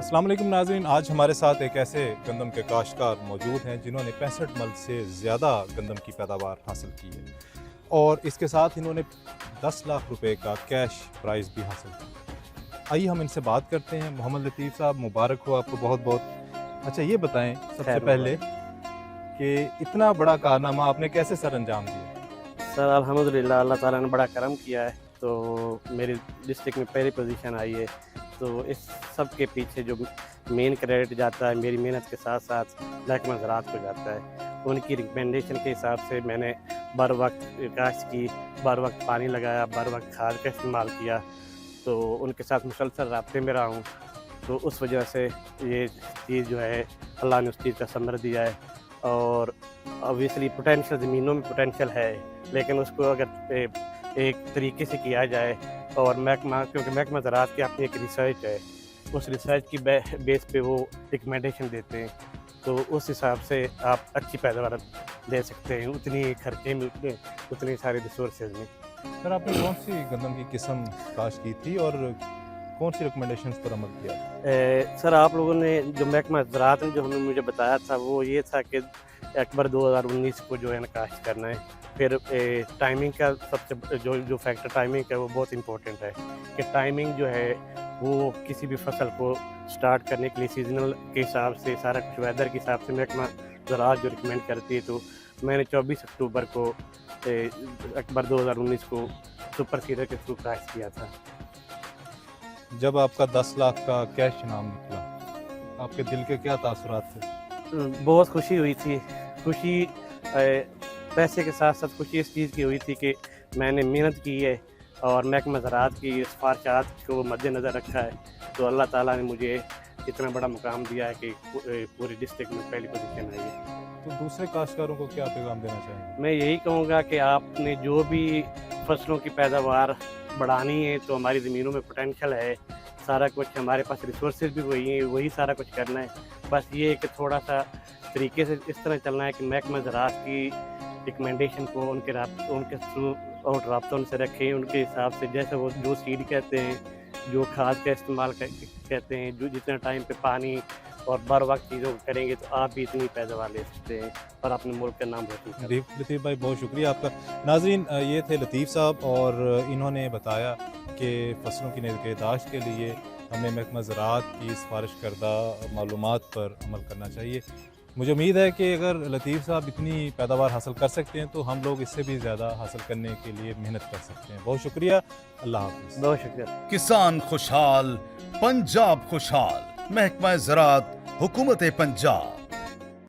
अस्सलाम वालेकुम नाज़रीन, आज हमारे साथ एक ऐसे गंदम के काश्तकार मौजूद हैं जिन्होंने 65 मण से ज़्यादा गंदम की पैदावार हासिल की है और इसके साथ इन्होंने 10 लाख रुपए का कैश प्राइज़ भी हासिल किया। आइए हम इनसे बात करते हैं। मोहम्मद लतीफ़ साहब, मुबारक हो आपको बहुत बहुत। अच्छा ये बताएं सबसे पहले कि इतना बड़ा कारनामा आपने कैसे सर अंजाम दिया? सर अल्हम्दुलिल्लाह अल्लाह ताला ने बड़ा करम किया है, तो मेरी डिस्ट्रिक्ट में पहली पोजीशन आई है। तो इस सब के पीछे जो मेन क्रेडिट जाता है मेरी मेहनत के साथ साथ महकमा ज़राअत को जाता है। उनकी रिकमेंडेशन के हिसाब से मैंने बर वक्त काश्त की, बर वक्त पानी लगाया, बर वक्त खाद का इस्तेमाल किया, तो उनके साथ मुसलसल राब्ते में रहा हूँ। तो उस वजह से ये चीज़ जो है अल्लाह ने उस चीज़ का समर दिया है। और ऑब्वियसली पोटेंशियल ज़मीनों में पोटेंशियल है, लेकिन उसको अगर एक तरीके से किया जाए और महकमा, क्योंकि महकमा ज़राअत की अपनी एक रिसर्च है, उस रिसर्च की बेस पे वो रिकमेंडेशन देते हैं, तो उस हिसाब से आप अच्छी पैदावार ले सकते हैं उतनी खर्चे में, उतने सारे रिसोर्सेज में। सर आपने कौन सी गंदम की किस्म काश्त की थी और कौन सी रिकमेंडेशंस पर अमल किया? सर आप लोगों ने जो महकमा ज़राअत ने जो हमें मुझे बताया था वो ये था कि अक्टूबर 2019 को जो है ना काश्त करना है। फिर टाइमिंग का सबसे जो फैक्टर टाइमिंग का वो बहुत इंपॉर्टेंट है कि टाइमिंग जो है वो किसी भी फसल को स्टार्ट करने के लिए सीजनल के हिसाब से सारा कुछ वेदर के हिसाब से महकमा ज़राअत जो रिकमेंड करती है। तो मैंने 24 अक्टूबर को अक्टूबर 2019 को सुपर सीडर के थ्रू काश्त किया था। जब आपका 10 लाख का कैश इनाम निकला, आपके दिल के क्या तासुरात थे? बहुत खुशी हुई थी। खुशी पैसे के साथ साथ खुशी इस चीज़ की हुई थी कि मैंने मेहनत की है और महकमा ज़राअत की सिफारिशात को मद्देनज़र रखा है, तो अल्लाह ताला ने मुझे इतना बड़ा मुकाम दिया है कि पूरी डिस्ट्रिक्ट में पहली पोजीशन आई है। तो दूसरे काश्तकारों को क्या पैगाम देना चाहेंगे? मैं यही कहूँगा कि आपने जो भी फसलों की पैदावार बढ़ानी है तो हमारी ज़मीनों में पोटेंशियल है, सारा कुछ हमारे पास रिसोर्सेज भी वही हैं, वही सारा कुछ करना है। बस ये है कि थोड़ा सा तरीके से इस तरह चलना है कि महकमा ज़राअत की रिकमेंडेशन को उनके थ्रू और राब्ता उनसे रखें, उनके हिसाब से जैसे वो जो सीड कहते हैं, जो खाद का इस्तेमाल कहते हैं, जो जितना टाइम पे पानी और बर वक्त चीज़ों को करेंगे तो आप भी इतनी पैदावार ले सकते हैं और अपने मुल्क का नाम रोशन कर सकते हैं। लतीफ़ भाई बहुत शुक्रिया आपका। नाज़रीन ये थे लतीफ़ साहब और इन्होंने बताया कि फसलों की निगहदाश्त के लिए हमें महकमा ज़राअत की सिफारिश करदा मालूमात पर अमल करना चाहिए। मुझे उम्मीद है कि अगर लतीफ़ साहब इतनी पैदावार हासिल कर सकते हैं तो हम लोग इससे भी ज़्यादा हासिल करने के लिए मेहनत कर सकते हैं। बहुत शुक्रिया, अल्लाह हाफ़िज़। बहुत शुक्रिया। किसान खुशहाल, पंजाब खुशहाल। महकमा ज़राअत, हुकूमत पंजाब।